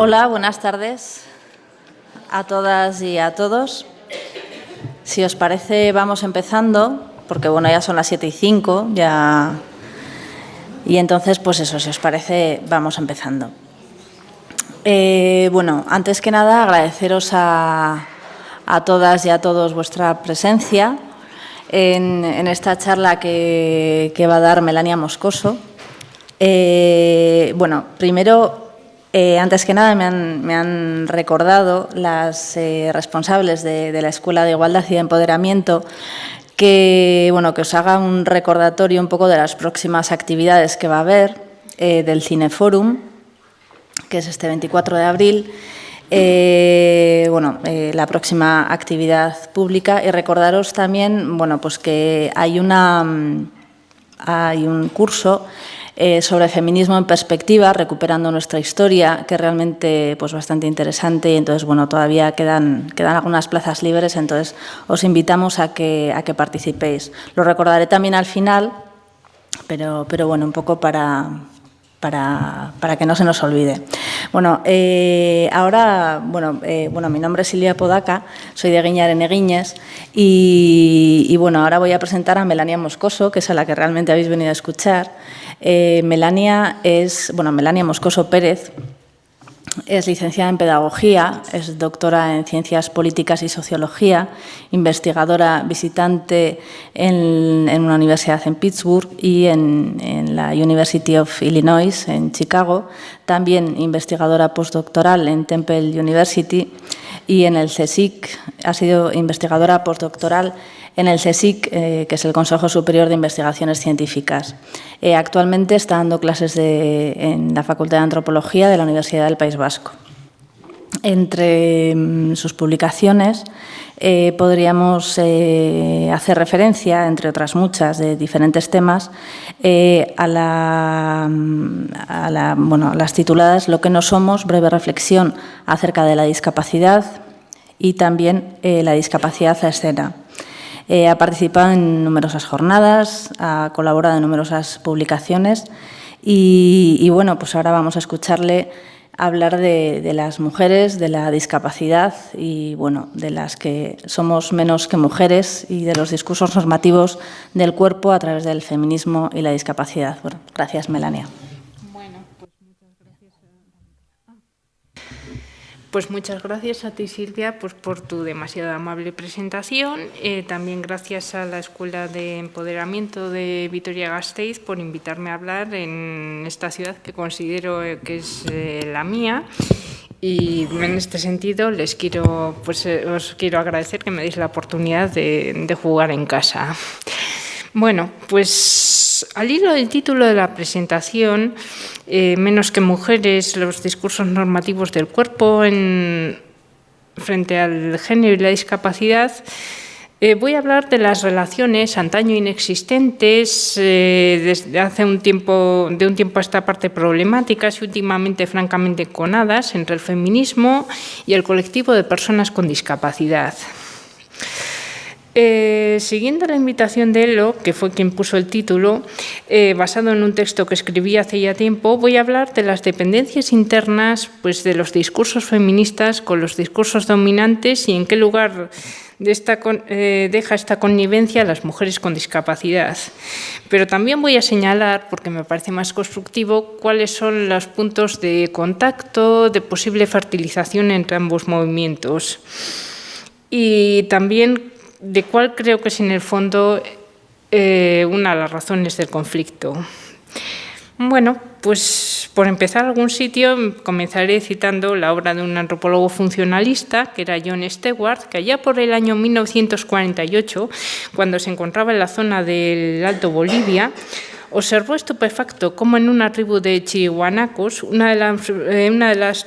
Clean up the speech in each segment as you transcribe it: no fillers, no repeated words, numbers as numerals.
Hola, buenas tardes a todas y a todos. Si os parece, vamos empezando, porque bueno, ya son las 7:05, ya. Y entonces, pues eso, si os parece, vamos empezando. Bueno, antes que nada, agradeceros a todas y a todos vuestra presencia en esta charla que va a dar Melania Moscoso. Bueno, primero, antes que nada, me han recordado las responsables de la Escuela de Igualdad y de Empoderamiento que os haga un recordatorio un poco de las próximas actividades que va a haber del Cineforum, que es este 24 de abril, la próxima actividad pública. Y recordaros también, pues que hay un curso sobre feminismo en perspectiva, recuperando nuestra historia, que es realmente bastante interesante, y entonces todavía quedan algunas plazas libres, entonces os invitamos a que participéis. Lo recordaré también al final, pero un poco para que no se nos olvide. Ahora, mi nombre es Silvia Podaca, soy de Guiñar en Eguiñes y ahora voy a presentar a Melania Moscoso, que es a la que realmente habéis venido a escuchar. Melania Moscoso Pérez es licenciada en Pedagogía, es doctora en Ciencias Políticas y Sociología, investigadora visitante en una universidad en Pittsburgh y en la University of Illinois en Chicago, también investigadora postdoctoral en Temple University y en el CSIC, ha sido investigadora postdoctoral en el CSIC, que es el Consejo Superior de Investigaciones Científicas. Actualmente está dando clases en la Facultad de Antropología de la Universidad del País Vasco. Entre sus publicaciones podríamos hacer referencia, entre otras muchas, de diferentes temas, a las tituladas Lo que no somos, breve reflexión acerca de la discapacidad y también la discapacidad a escena. Ha participado en numerosas jornadas, ha colaborado en numerosas publicaciones y ahora vamos a escucharle hablar de las mujeres, de la discapacidad y de las que somos menos que mujeres y de los discursos normativos del cuerpo a través del feminismo y la discapacidad. Gracias, Melania. Pues muchas gracias a ti, Silvia, por tu demasiado amable presentación. También gracias a la Escuela de Empoderamiento de Vitoria-Gasteiz por invitarme a hablar en esta ciudad que considero que es la mía. Y en este sentido os quiero agradecer que me deis la oportunidad de jugar en casa. Bueno, pues al hilo del título de la presentación, menos que mujeres, los discursos normativos del cuerpo frente al género y la discapacidad, voy a hablar de las relaciones antaño inexistentes, desde hace un tiempo a esta parte problemáticas y últimamente francamente enconadas entre el feminismo y el colectivo de personas con discapacidad. Siguiendo la invitación de Elo, que fue quien puso el título, basado en un texto que escribí hace ya tiempo, voy a hablar de las dependencias internas de los discursos feministas con los discursos dominantes y en qué lugar deja esta connivencia a las mujeres con discapacidad. Pero también voy a señalar, porque me parece más constructivo, cuáles son los puntos de contacto, de posible fertilización entre ambos movimientos. Y también de cuál creo que es en el fondo una de las razones del conflicto. Bueno, pues por empezar algún sitio, comenzaré citando la obra de un antropólogo funcionalista, que era John Stewart, que allá por el año 1948, cuando se encontraba en la zona del Alto Bolivia, observó estupefacto cómo en una tribu de chihuahuanacos, una de las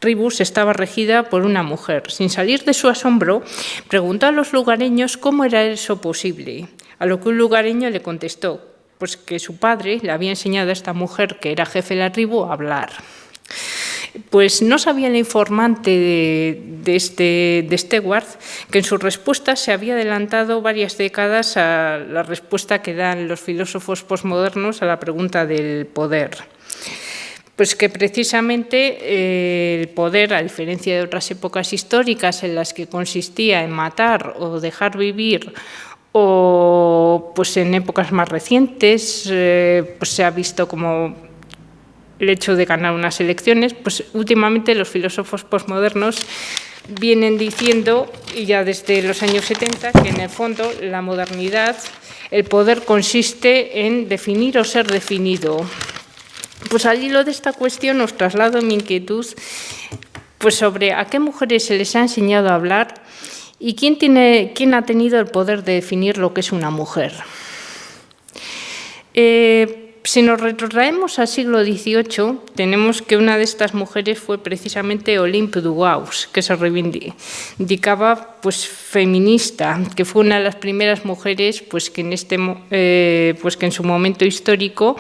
tribus estaba regida por una mujer. Sin salir de su asombro, preguntó a los lugareños cómo era eso posible, a lo que un lugareño le contestó pues que su padre le había enseñado a esta mujer, que era jefe de la tribu, a hablar. Pues no sabía el informante de Stewart que en su respuesta se había adelantado varias décadas a la respuesta que dan los filósofos posmodernos a la pregunta del poder. Pues que precisamente el poder, a diferencia de otras épocas históricas en las que consistía en matar o dejar vivir, o pues en épocas más recientes pues se ha visto como el hecho de ganar unas elecciones, pues últimamente los filósofos posmodernos vienen diciendo, y ya desde los años 70, que en el fondo la modernidad, el poder consiste en definir o ser definido. Pues al hilo de esta cuestión os traslado mi inquietud pues sobre a qué mujeres se les ha enseñado a hablar y quién ha tenido el poder de definir lo que es una mujer. Si nos retrotraemos al siglo XVIII, tenemos que una de estas mujeres fue precisamente Olympe de Gouges, que se reivindicaba pues, feminista, que fue una de las primeras mujeres pues, que en su momento histórico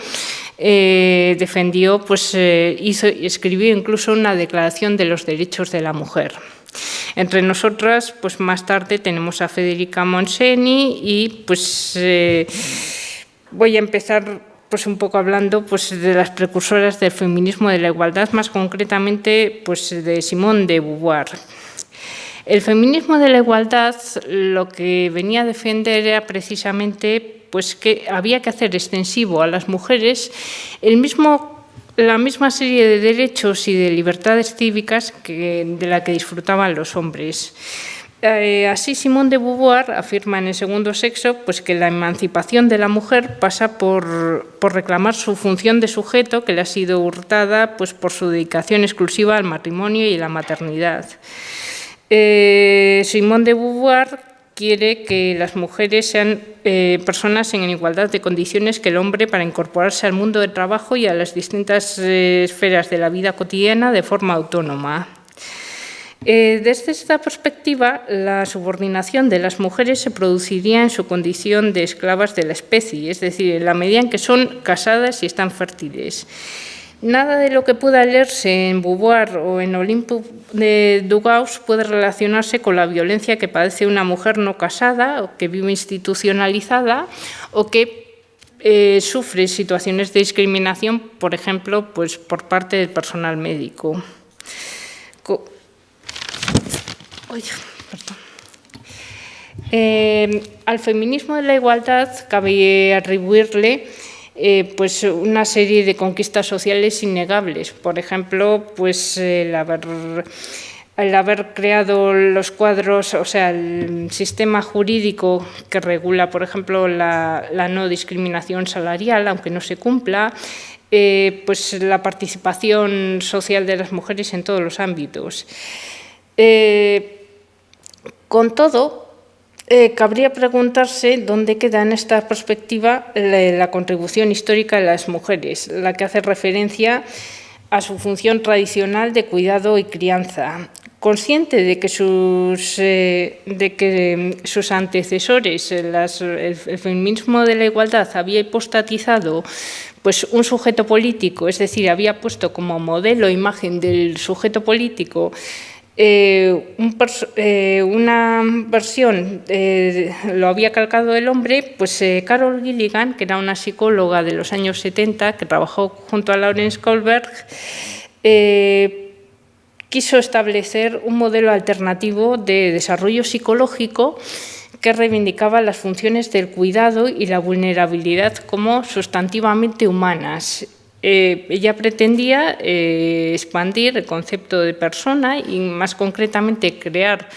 defendió, escribió incluso una declaración de los derechos de la mujer. Entre nosotras, pues más tarde tenemos a Federica Montseny y voy a empezar pues un poco hablando pues de las precursoras del feminismo de la igualdad, más concretamente pues de Simone de Beauvoir. El feminismo de la igualdad lo que venía a defender era precisamente pues que había que hacer extensivo a las mujeres la misma serie de derechos y de libertades cívicas de la que disfrutaban los hombres. Así, Simone de Beauvoir afirma en El segundo sexo pues, que la emancipación de la mujer pasa por reclamar su función de sujeto que le ha sido hurtada pues, por su dedicación exclusiva al matrimonio y la maternidad. Simone de Beauvoir quiere que las mujeres sean personas en igualdad de condiciones que el hombre para incorporarse al mundo del trabajo y a las distintas esferas de la vida cotidiana de forma autónoma. Desde esta perspectiva, la subordinación de las mujeres se produciría en su condición de esclavas de la especie, es decir, en la medida en que son casadas y están fértiles. Nada de lo que pueda leerse en Beauvoir o en Olympe de Gouges puede relacionarse con la violencia que padece una mujer no casada o que vive institucionalizada o que sufre situaciones de discriminación, por ejemplo, pues, por parte del personal médico. Al feminismo de la igualdad cabe atribuirle pues una serie de conquistas sociales innegables. Por ejemplo, pues el haber creado los cuadros, o sea, el sistema jurídico que regula, por ejemplo, la no discriminación salarial, aunque no se cumpla, pues la participación social de las mujeres en todos los ámbitos. Con todo, cabría preguntarse dónde queda en esta perspectiva la contribución histórica de las mujeres, la que hace referencia a su función tradicional de cuidado y crianza. Consciente de que sus antecesores, el feminismo de la igualdad, había hipostatizado pues, un sujeto político, es decir, había puesto como modelo imagen del sujeto político una versión lo había calcado el hombre, pues Carol Gilligan, que era una psicóloga de los años 70, que trabajó junto a Lawrence Kohlberg, quiso establecer un modelo alternativo de desarrollo psicológico que reivindicaba las funciones del cuidado y la vulnerabilidad como sustantivamente humanas. Ella pretendía expandir el concepto de persona y, más concretamente, crear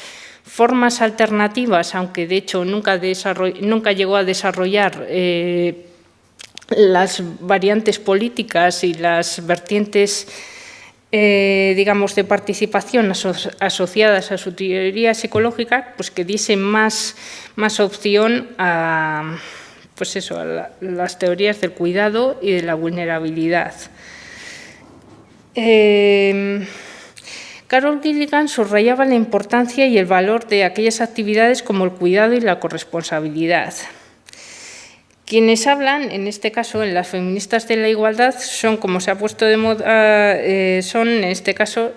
formas alternativas, aunque de hecho nunca llegó a desarrollar las variantes políticas y las vertientes digamos, de participación asociadas a su teoría psicológica, pues que diese más opción a pues eso, a las teorías del cuidado y de la vulnerabilidad. Carol Gilligan subrayaba la importancia y el valor de aquellas actividades como el cuidado y la corresponsabilidad. Quienes hablan, en este caso, en las feministas de la igualdad, son, como se ha puesto de moda, son, en este caso,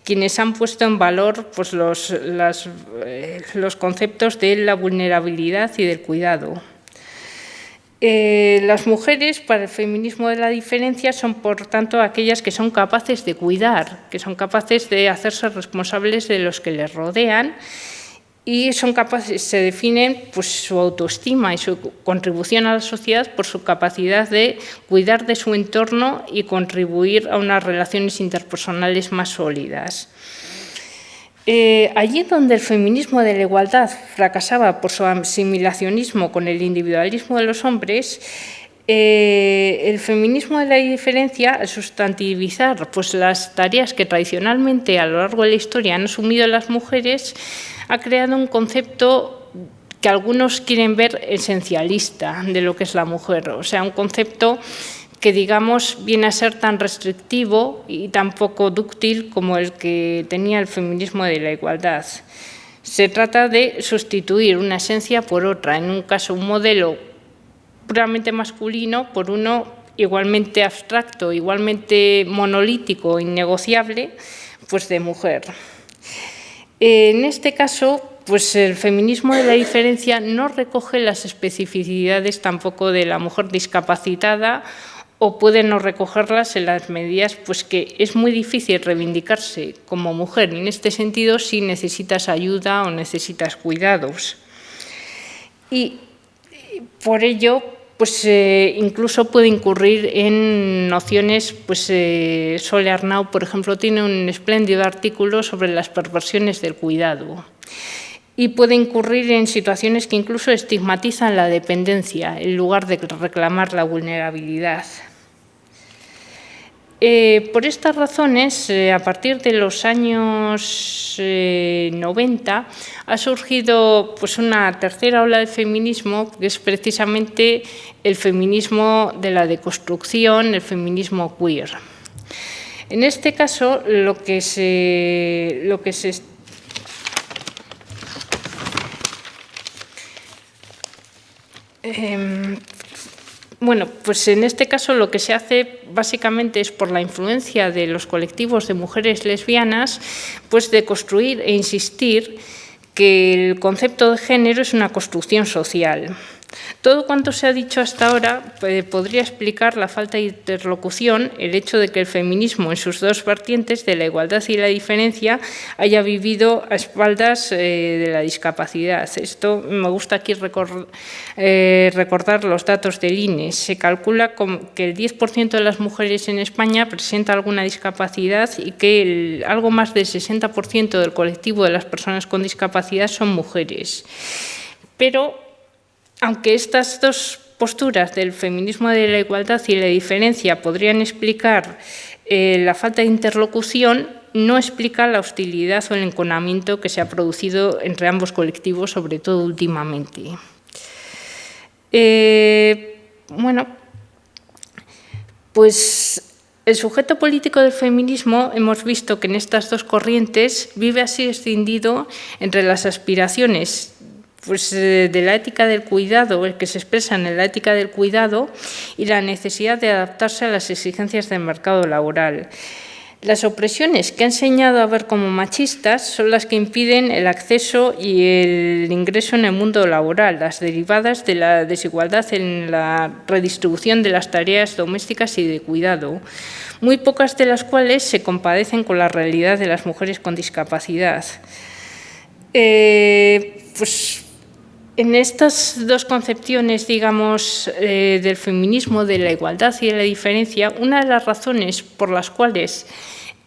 quienes han puesto en valor pues, los conceptos de la vulnerabilidad y del cuidado. Las mujeres, para el feminismo de la diferencia, son, por tanto, aquellas que son capaces de cuidar, que son capaces de hacerse responsables de los que les rodean y son capaces, se definen pues, su autoestima y su contribución a la sociedad por su capacidad de cuidar de su entorno y contribuir a unas relaciones interpersonales más sólidas. Allí donde el feminismo de la igualdad fracasaba por su asimilacionismo con el individualismo de los hombres, el feminismo de la diferencia, al sustantivizar pues, las tareas que tradicionalmente a lo largo de la historia han asumido las mujeres, ha creado un concepto que algunos quieren ver esencialista de lo que es la mujer, o sea, un concepto que, digamos, viene a ser tan restrictivo y tan poco dúctil como el que tenía el feminismo de la igualdad. Se trata de sustituir una esencia por otra, en un caso un modelo puramente masculino por uno igualmente abstracto, igualmente monolítico, innegociable, pues de mujer. En este caso, pues el feminismo de la diferencia no recoge las especificidades tampoco de la mujer discapacitada o puede no recogerlas en las medidas pues que es muy difícil reivindicarse como mujer en este sentido si necesitas ayuda o necesitas cuidados. Y por ello, pues incluso puede incurrir en nociones, pues Sole Arnau, por ejemplo, tiene un espléndido artículo sobre las perversiones del cuidado. Y puede incurrir en situaciones que incluso estigmatizan la dependencia en lugar de reclamar la vulnerabilidad. Por estas razones, a partir de los años 90, ha surgido pues, una tercera ola de feminismo, que es precisamente el feminismo de la deconstrucción, el feminismo queer. En este caso, lo que se bueno, pues en este caso lo que se hace básicamente es por la influencia de los colectivos de mujeres lesbianas, pues de construir e insistir que el concepto de género es una construcción social. Todo cuanto se ha dicho hasta ahora podría explicar la falta de interlocución, el hecho de que el feminismo en sus dos vertientes, de la igualdad y la diferencia, haya vivido a espaldas de la discapacidad. Esto me gusta aquí recordar los datos del INE. Se calcula que el 10% de las mujeres en España presenta alguna discapacidad y que algo más del 60% del colectivo de las personas con discapacidad son mujeres. Pero aunque estas dos posturas del feminismo de la igualdad y la diferencia podrían explicar la falta de interlocución, no explica la hostilidad o el enconamiento que se ha producido entre ambos colectivos, sobre todo últimamente. Bueno, pues el sujeto político del feminismo hemos visto que en estas dos corrientes vive así escindido entre las aspiraciones pues, de la ética del cuidado, el que se expresa en la ética del cuidado y la necesidad de adaptarse a las exigencias del mercado laboral. Las opresiones que ha enseñado a ver como machistas son las que impiden el acceso y el ingreso en el mundo laboral, las derivadas de la desigualdad en la redistribución de las tareas domésticas y de cuidado, muy pocas de las cuales se compadecen con la realidad de las mujeres con discapacidad. Pues en estas dos concepciones, digamos, del feminismo, de la igualdad y de la diferencia, una de las razones por las cuales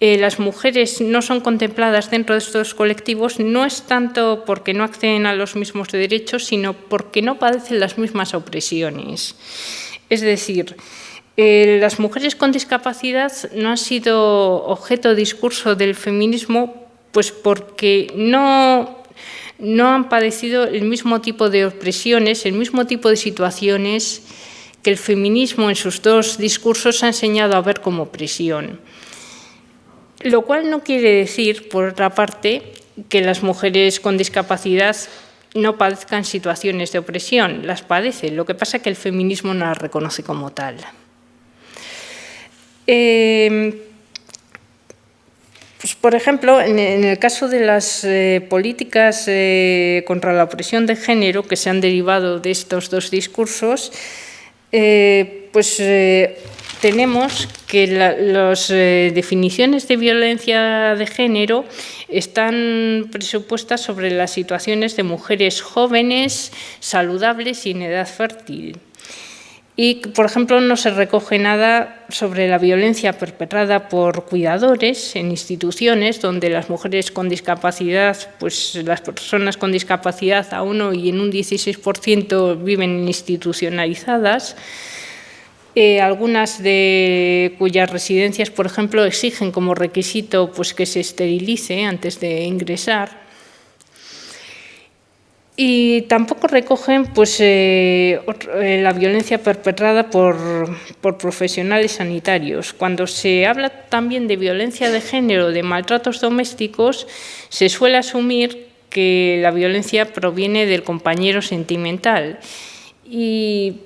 las mujeres no son contempladas dentro de estos colectivos no es tanto porque no acceden a los mismos derechos, sino porque no padecen las mismas opresiones. Es decir, las mujeres con discapacidad no han sido objeto de discurso del feminismo pues porque no han padecido el mismo tipo de opresiones, el mismo tipo de situaciones que el feminismo en sus dos discursos ha enseñado a ver como opresión. Lo cual no quiere decir, por otra parte, que las mujeres con discapacidad no padezcan situaciones de opresión, las padecen. Lo que pasa es que el feminismo no las reconoce como tal. Pues, por ejemplo, en el caso de las políticas contra la opresión de género que se han derivado de estos dos discursos, Tenemos que las definiciones de violencia de género están presupuestas sobre las situaciones de mujeres jóvenes, saludables y en edad fértil. Y, por ejemplo, no se recoge nada sobre la violencia perpetrada por cuidadores en instituciones donde las mujeres con discapacidad, pues las personas con discapacidad a 1 y en un 16% viven institucionalizadas. Algunas de cuyas residencias, por ejemplo, exigen como requisito pues, que se esterilice antes de ingresar. Y tampoco recogen pues, la violencia perpetrada por profesionales sanitarios. Cuando se habla también de violencia de género, de maltratos domésticos, se suele asumir que la violencia proviene del compañero sentimental. Y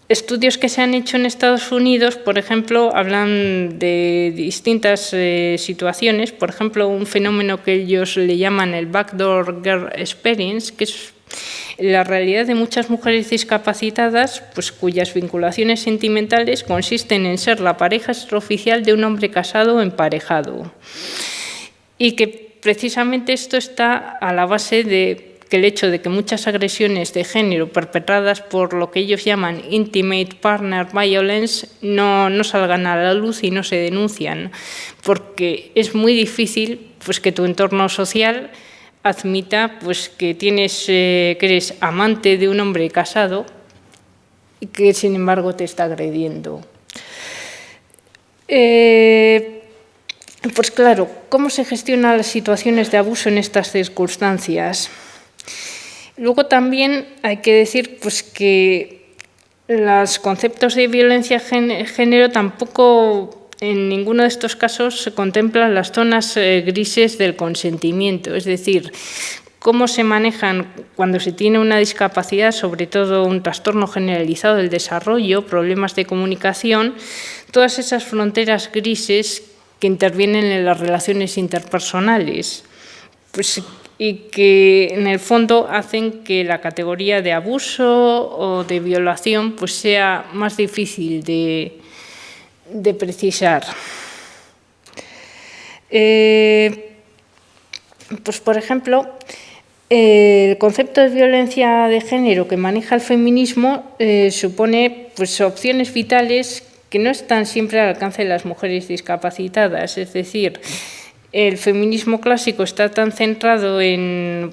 estudios que se han hecho en Estados Unidos, por ejemplo, hablan de distintas situaciones. Por ejemplo, un fenómeno que ellos le llaman el backdoor girl experience, que es la realidad de muchas mujeres discapacitadas, pues, cuyas vinculaciones sentimentales consisten en ser la pareja extraoficial de un hombre casado o emparejado. Y que precisamente esto está a la base de que el hecho de que muchas agresiones de género perpetradas por lo que ellos llaman intimate partner violence no salgan a la luz y no se denuncian, porque es muy difícil pues, que tu entorno social admita pues, que eres amante de un hombre casado y que sin embargo te está agrediendo. Pues claro, ¿cómo se gestionan las situaciones de abuso en estas circunstancias? Luego también hay que decir pues, que los conceptos de violencia de género tampoco en ninguno de estos casos se contemplan las zonas grises del consentimiento, es decir, cómo se manejan cuando se tiene una discapacidad, sobre todo un trastorno generalizado del desarrollo, problemas de comunicación, todas esas fronteras grises que intervienen en las relaciones interpersonales. Pues, y que en el fondo hacen que la categoría de abuso o de violación pues sea más difícil de precisar. Pues por ejemplo, el concepto de violencia de género que maneja el feminismo supone pues, opciones vitales que no están siempre al alcance de las mujeres discapacitadas, es decir, el feminismo clásico está tan centrado en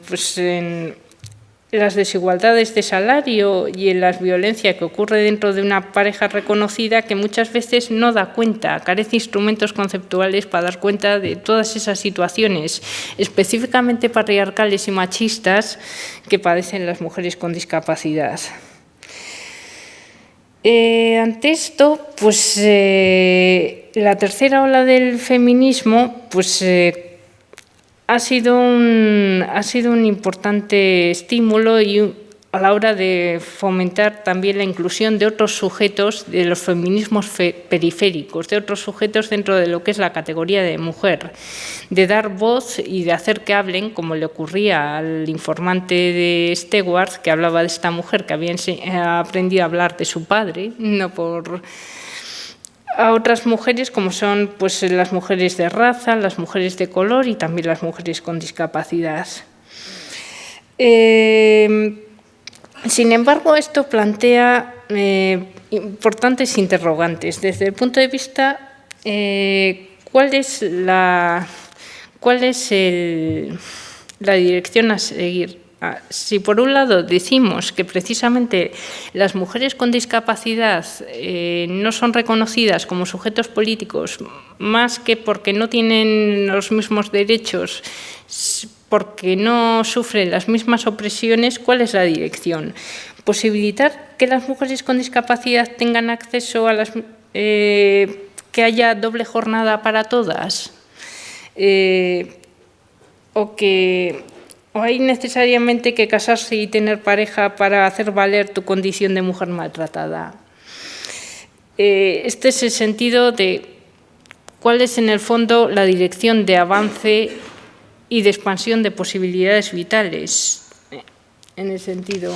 las desigualdades de salario y en la violencia que ocurre dentro de una pareja reconocida que muchas veces no da cuenta, carece de instrumentos conceptuales para dar cuenta de todas esas situaciones específicamente patriarcales y machistas que padecen las mujeres con discapacidad. Ante esto, pues la tercera ola del feminismo pues, ha sido un importante estímulo a la hora de fomentar también la inclusión de otros sujetos de los feminismos periféricos, de otros sujetos dentro de lo que es la categoría de mujer, de dar voz y de hacer que hablen, como le ocurría al informante de Stewart, que hablaba de esta mujer que había aprendido a hablar de su padre, no por a otras mujeres como son pues, las mujeres de raza, las mujeres de color y también las mujeres con discapacidad. Sin embargo, esto plantea importantes interrogantes. Desde el punto de vista, ¿cuál es la dirección a seguir? Si por un lado decimos que precisamente las mujeres con discapacidad no son reconocidas como sujetos políticos más que porque no tienen los mismos derechos, porque no sufren las mismas opresiones, ¿cuál es la dirección? Posibilitar que las mujeres con discapacidad tengan acceso a que haya doble jornada para todas, ¿O hay necesariamente que casarse y tener pareja para hacer valer tu condición de mujer maltratada? Este es el sentido de cuál es en el fondo la dirección de avance y de expansión de posibilidades vitales en el sentido.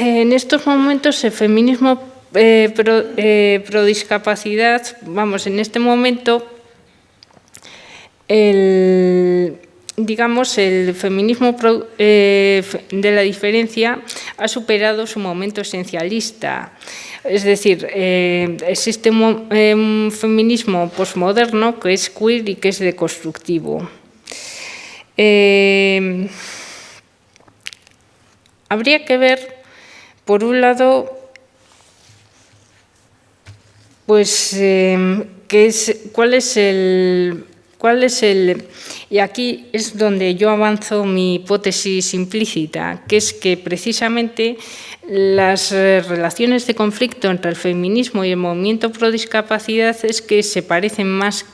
En estos momentos el feminismo pro discapacidad, vamos, en este momento, digamos, el feminismo de la diferencia ha superado su momento esencialista. Es decir, existe un feminismo posmoderno que es queer y que es deconstructivo. Habría que ver, por un lado, pues, cuál es el... Y aquí es donde yo avanzo mi hipótesis implícita, que es que precisamente las relaciones de conflicto entre el feminismo y el movimiento pro discapacidad es que se parecen más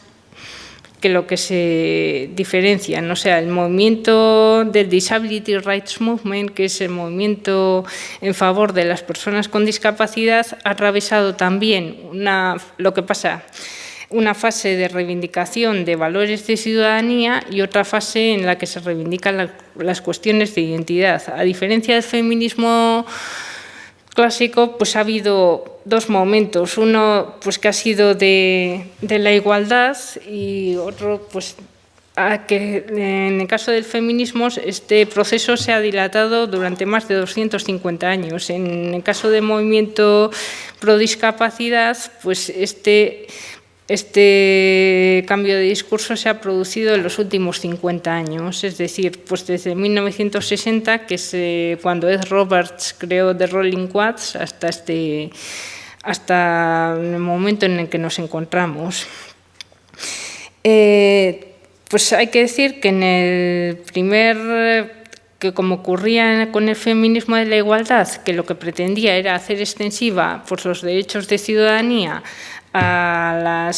que lo que se diferencian. O sea, el movimiento del Disability Rights Movement, que es el movimiento en favor de las personas con discapacidad, ha atravesado también una fase de reivindicación de valores de ciudadanía y otra fase en la que se reivindican las cuestiones de identidad. A diferencia del feminismo clásico, pues ha habido dos momentos. Uno, pues que ha sido de la igualdad, y otro, pues que en el caso del feminismo este proceso se ha dilatado durante más de 250 años. En el caso del movimiento pro discapacidad, pues este cambio de discurso se ha producido en los últimos 50 años, es decir, pues desde 1960, que es cuando Ed Roberts creó The Rolling Quads, hasta el momento en el que nos encontramos. Pues hay que decir que que como ocurría con el feminismo de la igualdad, que lo que pretendía era hacer extensiva pues, los derechos de ciudadanía al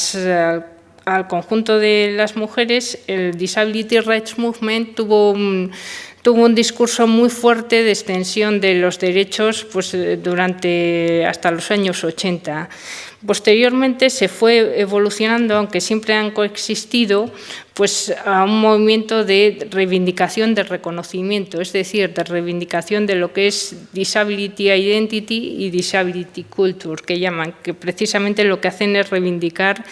conjunto de las mujeres, el Disability Rights Movement tuvo un discurso muy fuerte de extensión de los derechos pues, hasta los años 80. Posteriormente se fue evolucionando, aunque siempre han coexistido, pues, a un movimiento de reivindicación de reconocimiento, es decir, de reivindicación de lo que es Disability Identity y Disability Culture, que llaman, que precisamente lo que hacen es reivindicar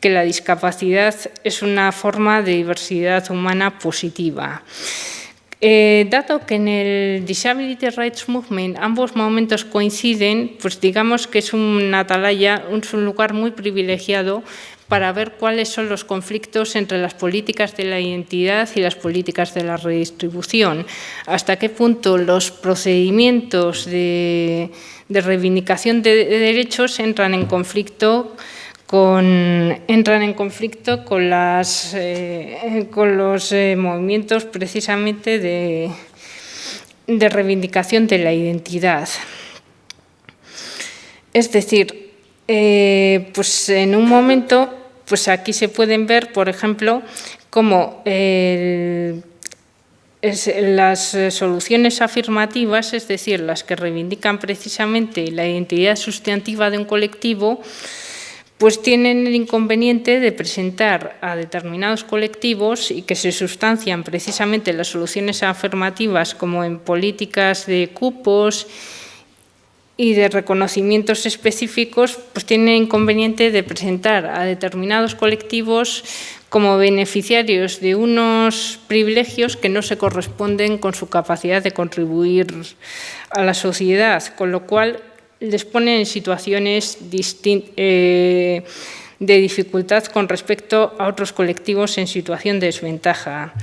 que la discapacidad es una forma de diversidad humana positiva. Dado que en el Disability Rights Movement ambos momentos coinciden, pues digamos que es un atalaya, es un lugar muy privilegiado para ver cuáles son los conflictos entre las políticas de la identidad y las políticas de la redistribución. Hasta qué punto los procedimientos de reivindicación de derechos entran en conflicto con los movimientos precisamente de reivindicación de la identidad. Es decir, pues en un momento, pues aquí se pueden ver, por ejemplo, cómo las soluciones afirmativas, es decir, las que reivindican precisamente la identidad sustantiva de un colectivo, pues tienen el inconveniente de presentar a determinados colectivos y que se sustancian precisamente las soluciones afirmativas como en políticas de cupos y de reconocimientos específicos, pues tienen el inconveniente de presentar a determinados colectivos como beneficiarios de unos privilegios que no se corresponden con su capacidad de contribuir a la sociedad, con lo cual les ponen en situaciones de dificultad con respecto a otros colectivos en situación de desventaja.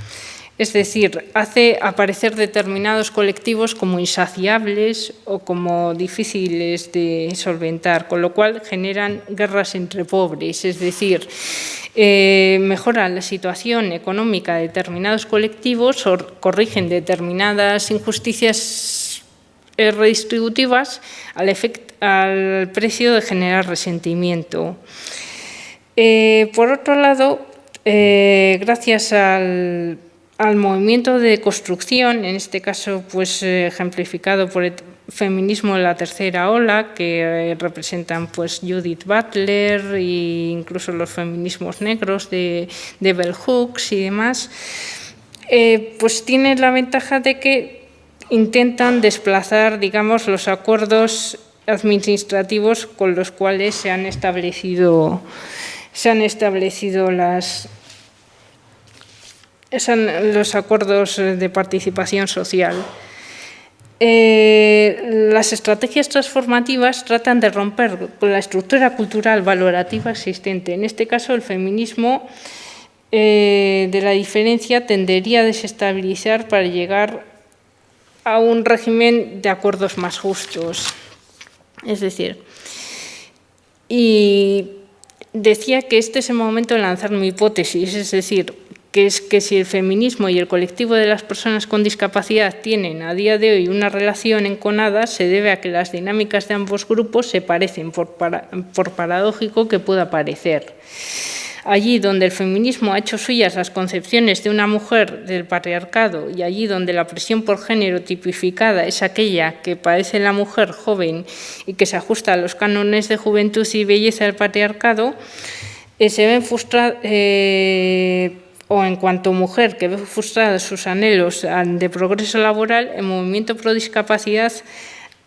Es decir, hace aparecer determinados colectivos como insaciables o como difíciles de solventar, con lo cual generan guerras entre pobres, es decir, mejoran la situación económica de determinados colectivos o corrigen determinadas injusticias redistributivas al precio de generar resentimiento. Por otro lado, gracias al movimiento de construcción, en este caso pues, ejemplificado por el feminismo de la tercera ola, que representan pues, Judith Butler e incluso los feminismos negros de Bell Hooks y demás, pues tiene la ventaja de que intentan desplazar, digamos, los acuerdos administrativos con los cuales se han establecido los acuerdos de participación social. Las estrategias transformativas tratan de romper con la estructura cultural valorativa existente. En este caso, el feminismo de la diferencia tendería a desestabilizar para llegar a un régimen de acuerdos más justos. Es decir, y decía que este es el momento de lanzar mi hipótesis, es decir, que es que si el feminismo y el colectivo de las personas con discapacidad tienen a día de hoy una relación enconada, se debe a que las dinámicas de ambos grupos se parecen, por paradójico que pueda parecer. Allí donde el feminismo ha hecho suyas las concepciones de una mujer del patriarcado y allí donde la presión por género tipificada es aquella que padece la mujer joven y que se ajusta a los cánones de juventud y belleza del patriarcado, se ven frustradas, o en cuanto mujer que ve frustrados sus anhelos de progreso laboral, el movimiento pro discapacidad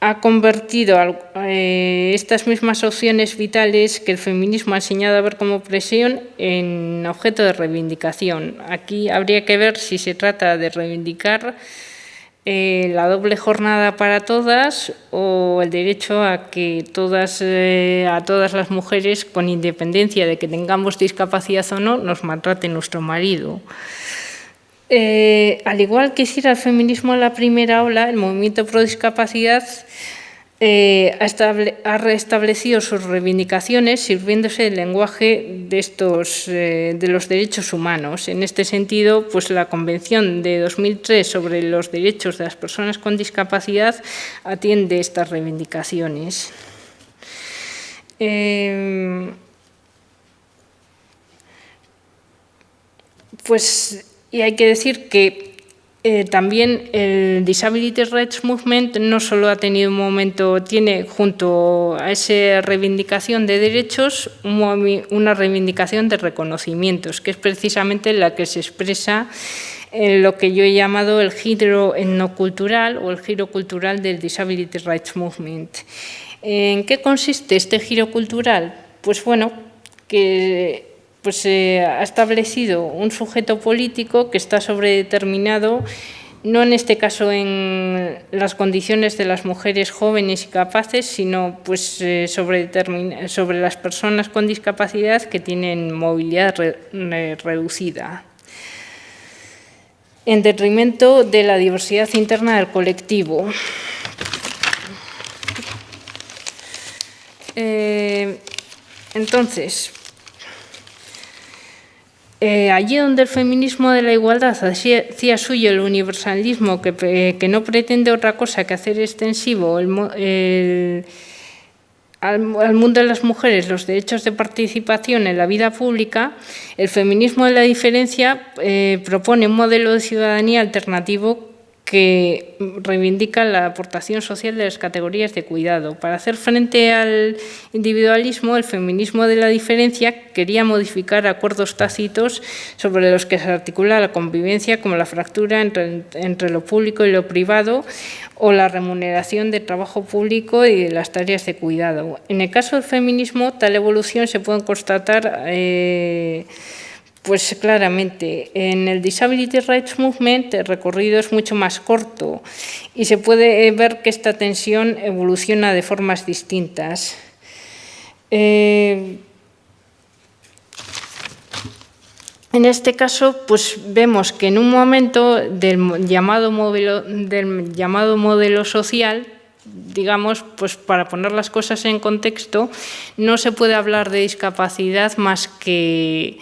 ha convertido estas mismas opciones vitales que el feminismo ha enseñado a ver como presión en objeto de reivindicación. Aquí habría que ver si se trata de reivindicar la doble jornada para todas o el derecho a que a todas las mujeres, con independencia de que tengamos discapacidad o no, nos maltrate nuestro marido. Al igual que hiciera el feminismo en la primera ola, el movimiento pro discapacidad ha restablecido sus reivindicaciones sirviéndose del lenguaje de los derechos humanos. En este sentido, pues la Convención de 2003 sobre los derechos de las personas con discapacidad atiende estas reivindicaciones. Y hay que decir que también el Disability Rights Movement no solo ha tenido un momento, tiene junto a esa reivindicación de derechos una reivindicación de reconocimientos, que es precisamente la que se expresa en lo que yo he llamado el giro etnocultural o el giro cultural del Disability Rights Movement. ¿En qué consiste este giro cultural? Pues bueno, que ha establecido un sujeto político que está sobredeterminado, no en este caso en las condiciones de las mujeres jóvenes y capaces, sino sobre las personas con discapacidad que tienen movilidad reducida, en detrimento de la diversidad interna del colectivo. Entonces, allí donde el feminismo de la igualdad hacía suyo el universalismo que no pretende otra cosa que hacer extensivo al mundo de las mujeres los derechos de participación en la vida pública, el feminismo de la diferencia propone un modelo de ciudadanía alternativo que reivindica la aportación social de las categorías de cuidado. Para hacer frente al individualismo, el feminismo de la diferencia quería modificar acuerdos tácitos sobre los que se articula la convivencia, como la fractura entre lo público y lo privado o la remuneración del trabajo público y de las tareas de cuidado. En el caso del feminismo, tal evolución se puede constatar claramente. En el Disability Rights Movement el recorrido es mucho más corto y se puede ver que esta tensión evoluciona de formas distintas. En este caso, vemos que en un momento del llamado modelo social, digamos, para poner las cosas en contexto, no se puede hablar de discapacidad más que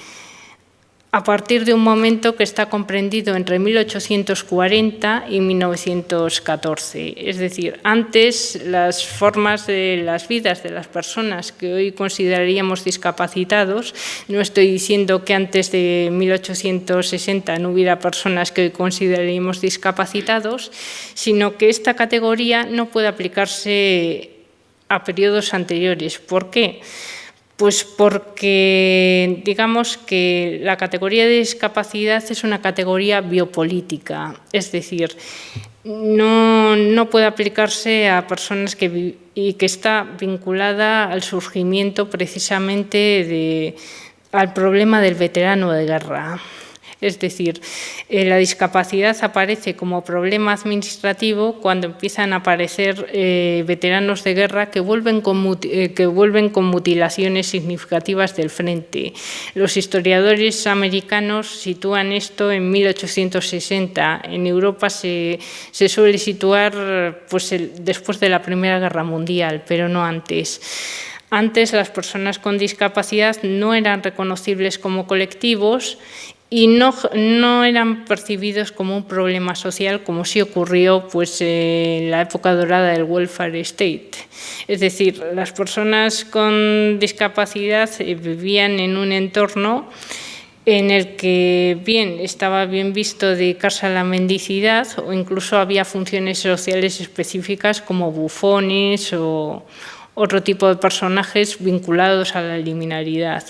a partir de un momento que está comprendido entre 1840 y 1914. Es decir, antes las formas de las vidas de las personas que hoy consideraríamos discapacitados, no estoy diciendo que antes de 1860 no hubiera personas que hoy consideraríamos discapacitados, sino que esta categoría no puede aplicarse a periodos anteriores. ¿Por qué? Pues porque digamos que la categoría de discapacidad es una categoría biopolítica, es decir, no puede aplicarse a personas y que está vinculada al surgimiento precisamente al problema del veterano de guerra. Es decir, la discapacidad aparece como problema administrativo cuando empiezan a aparecer veteranos de guerra que vuelven con mutilaciones significativas del frente. Los historiadores americanos sitúan esto en 1860. En Europa se suele situar pues, después de la Primera Guerra Mundial, pero no antes. Antes las personas con discapacidad no eran reconocibles como colectivos y no eran percibidos como un problema social, como sí ocurrió pues, en la época dorada del welfare state. Es decir, las personas con discapacidad vivían en un entorno en el que estaba bien visto dedicarse a la mendicidad o incluso había funciones sociales específicas como bufones o otro tipo de personajes vinculados a la liminalidad.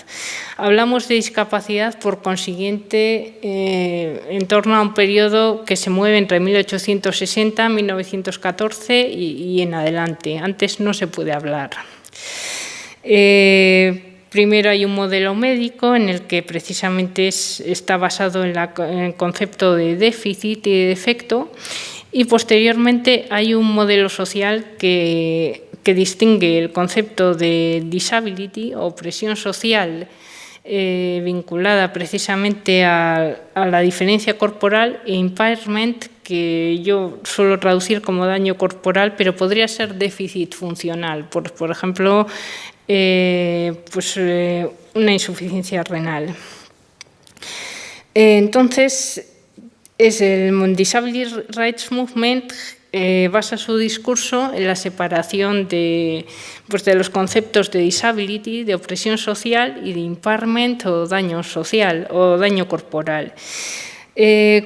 Hablamos de discapacidad, por consiguiente, en torno a un periodo que se mueve entre 1860 y 1914 y en adelante. Antes no se puede hablar. Primero hay un modelo médico en el que precisamente está basado en el concepto de déficit y de defecto, y posteriormente hay un modelo social que distingue el concepto de disability o opresión social vinculada precisamente a la diferencia corporal e impairment, que yo suelo traducir como daño corporal, pero podría ser déficit funcional, por ejemplo, una insuficiencia renal. Entonces, es el Disability Rights Movement basa su discurso en la separación de los conceptos de disability, de opresión social y de impairment o daño social o daño corporal.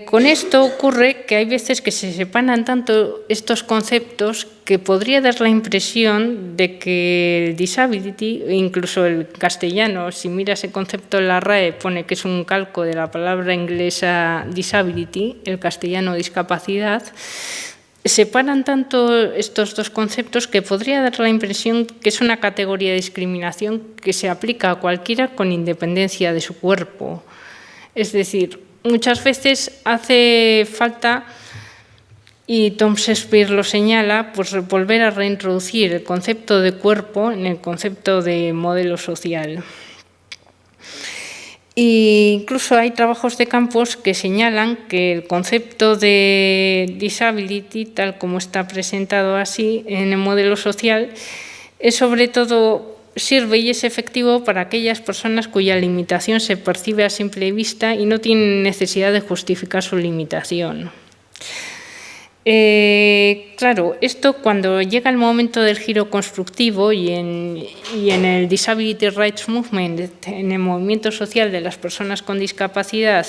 Con esto ocurre que hay veces que se separan tanto estos conceptos que podría dar la impresión de que el disability, incluso el castellano, si miras el concepto en la RAE, pone que es un calco de la palabra inglesa disability, el castellano discapacidad. Separan tanto estos dos conceptos que podría dar la impresión que es una categoría de discriminación que se aplica a cualquiera con independencia de su cuerpo. Es decir, muchas veces hace falta, y Tom Shakespeare lo señala, pues volver a reintroducir el concepto de cuerpo en el concepto de modelo social. E incluso hay trabajos de campos que señalan que el concepto de disability, tal como está presentado así en el modelo social, es sobre todo sirve y es efectivo para aquellas personas cuya limitación se percibe a simple vista y no tienen necesidad de justificar su limitación. Claro, esto cuando llega el momento del giro constructivo y en el Disability Rights Movement, en el movimiento social de las personas con discapacidad,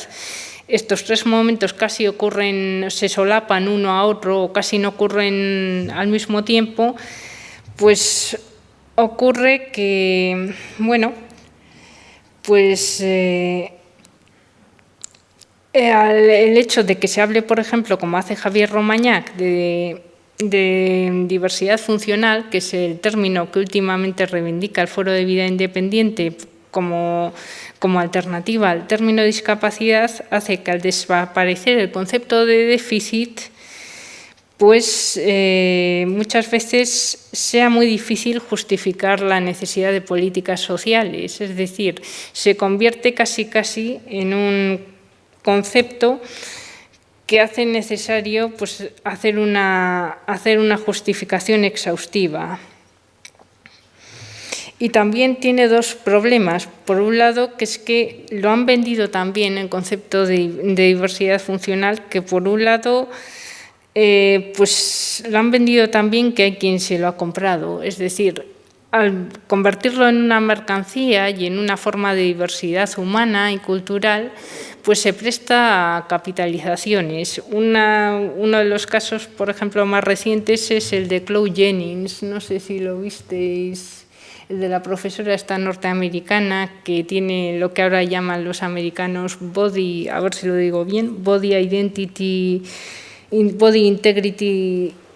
estos tres momentos casi ocurren, se solapan uno a otro o casi no ocurren al mismo tiempo, pues ocurre que, bueno, pues el hecho de que se hable, por ejemplo, como hace Javier Romañac, de diversidad funcional, que es el término que últimamente reivindica el Foro de Vida Independiente como alternativa al término discapacidad, hace que al desaparecer el concepto de déficit, pues muchas veces sea muy difícil justificar la necesidad de políticas sociales. Es decir, se convierte casi en un concepto que hace necesario pues, hacer una justificación exhaustiva. Y también tiene dos problemas. Por un lado, que es que lo han vendido también en concepto de diversidad funcional, que por un lado pues lo han vendido también que hay quien se lo ha comprado. Es decir, al convertirlo en una mercancía y en una forma de diversidad humana y cultural, pues se presta a capitalizaciones. Uno de los casos, por ejemplo, más recientes es el de Chloe Jennings. No sé si lo visteis el de la profesora esta norteamericana que tiene lo que ahora llaman los americanos body, a ver si lo digo bien, body integrity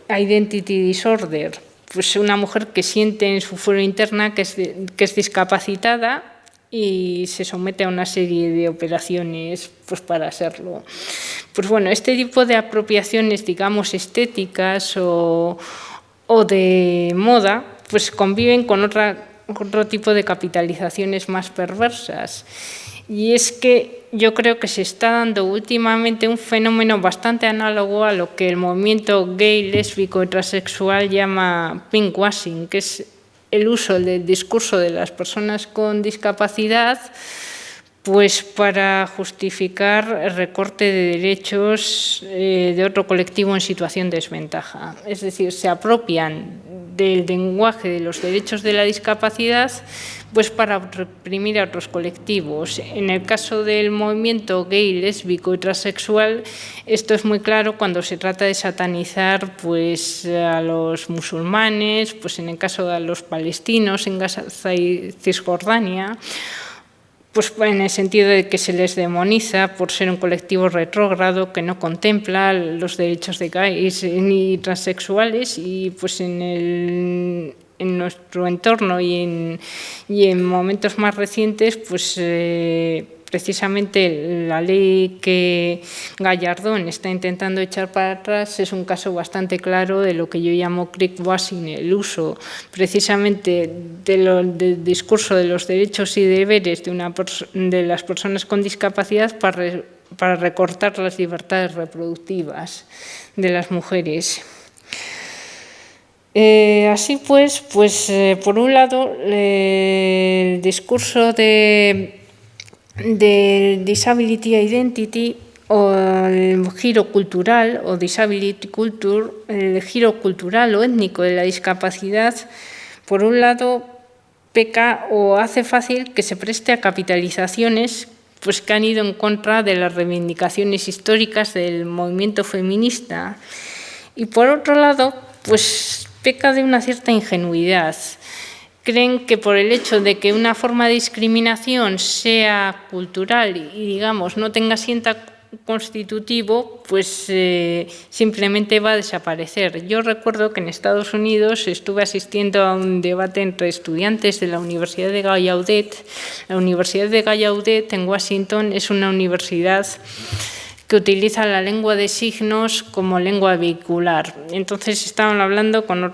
identity disorder, pues una mujer que siente en su fuero interna que es discapacitada y se somete a una serie de operaciones pues para serlo. Pues bueno, este tipo de apropiaciones, digamos, estéticas o de moda, pues conviven con otro tipo de capitalizaciones más perversas. Y es que yo creo que se está dando últimamente un fenómeno bastante análogo a lo que el movimiento gay, lésbico y transexual llama pinkwashing, que es el uso del discurso de las personas con discapacidad pues para justificar el recorte de derechos de otro colectivo en situación de desventaja. Es decir, se apropian del lenguaje de los derechos de la discapacidad pues para reprimir a otros colectivos. En el caso del movimiento gay, lésbico y transexual, esto es muy claro cuando se trata de satanizar pues, a los musulmanes, pues en el caso de los palestinos en Gaza y Cisjordania, pues en el sentido de que se les demoniza por ser un colectivo retrógrado que no contempla los derechos de gays ni transexuales y pues en nuestro entorno y en momentos más recientes pues precisamente la ley que Gallardón está intentando echar para atrás es un caso bastante claro de lo que yo llamo pinkwashing, el uso precisamente del discurso de los derechos y deberes de las personas con discapacidad para recortar las libertades reproductivas de las mujeres. Así pues, por un lado, el discurso de disability identity o el giro cultural o disability culture, el giro cultural o étnico de la discapacidad, por un lado peca o hace fácil que se preste a capitalizaciones pues, que han ido en contra de las reivindicaciones históricas del movimiento feminista y por otro lado pues peca de una cierta ingenuidad. Creen que por el hecho de que una forma de discriminación sea cultural y, digamos, no tenga asiento constitutivo, pues simplemente va a desaparecer. Yo recuerdo que en Estados Unidos estuve asistiendo a un debate entre estudiantes de la Universidad de Gallaudet. La Universidad de Gallaudet en Washington es una universidad que utiliza la lengua de signos como lengua vehicular. Entonces estaban hablando con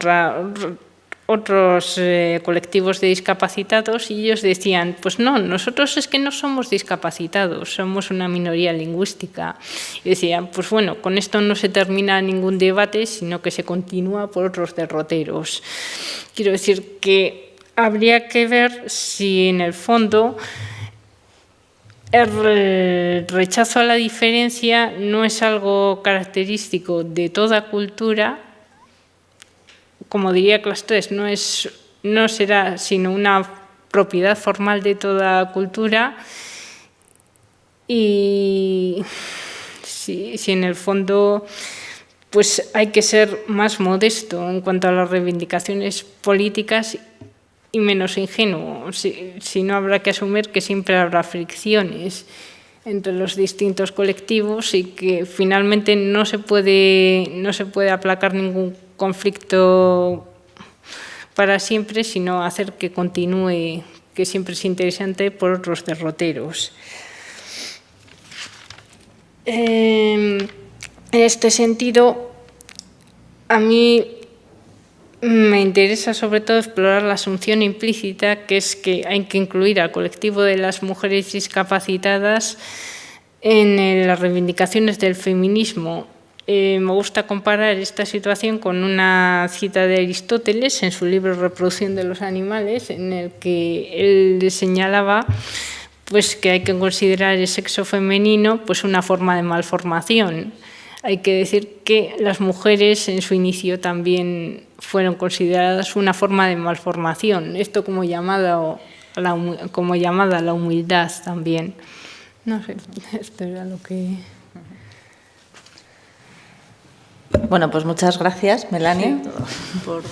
otros colectivos de discapacitados y ellos decían, pues no, nosotros es que no somos discapacitados, somos una minoría lingüística. Y decían, pues bueno, con esto no se termina ningún debate, sino que se continúa por otros derroteros. Quiero decir que habría que ver si en el fondo el rechazo a la diferencia no es algo característico de toda cultura. Como diría Clastres, no será sino una propiedad formal de toda cultura y si en el fondo pues hay que ser más modesto en cuanto a las reivindicaciones políticas y menos ingenuo, si no habrá que asumir que siempre habrá fricciones entre los distintos colectivos y que finalmente no se puede aplacar ningún conflicto para siempre, sino hacer que continúe, que siempre es interesante, por otros derroteros. En este sentido, a mí me interesa sobre todo explorar la asunción implícita, que es que hay que incluir al colectivo de las mujeres discapacitadas en las reivindicaciones del feminismo. Me gusta comparar esta situación con una cita de Aristóteles en su libro Reproducción de los animales, en el que él señalaba pues, que hay que considerar el sexo femenino pues, una forma de malformación. Hay que decir que las mujeres en su inicio también fueron consideradas una forma de malformación, esto como llamada a la humildad también. No sé, esto era lo que... Bueno, pues muchas gracias, Melania, por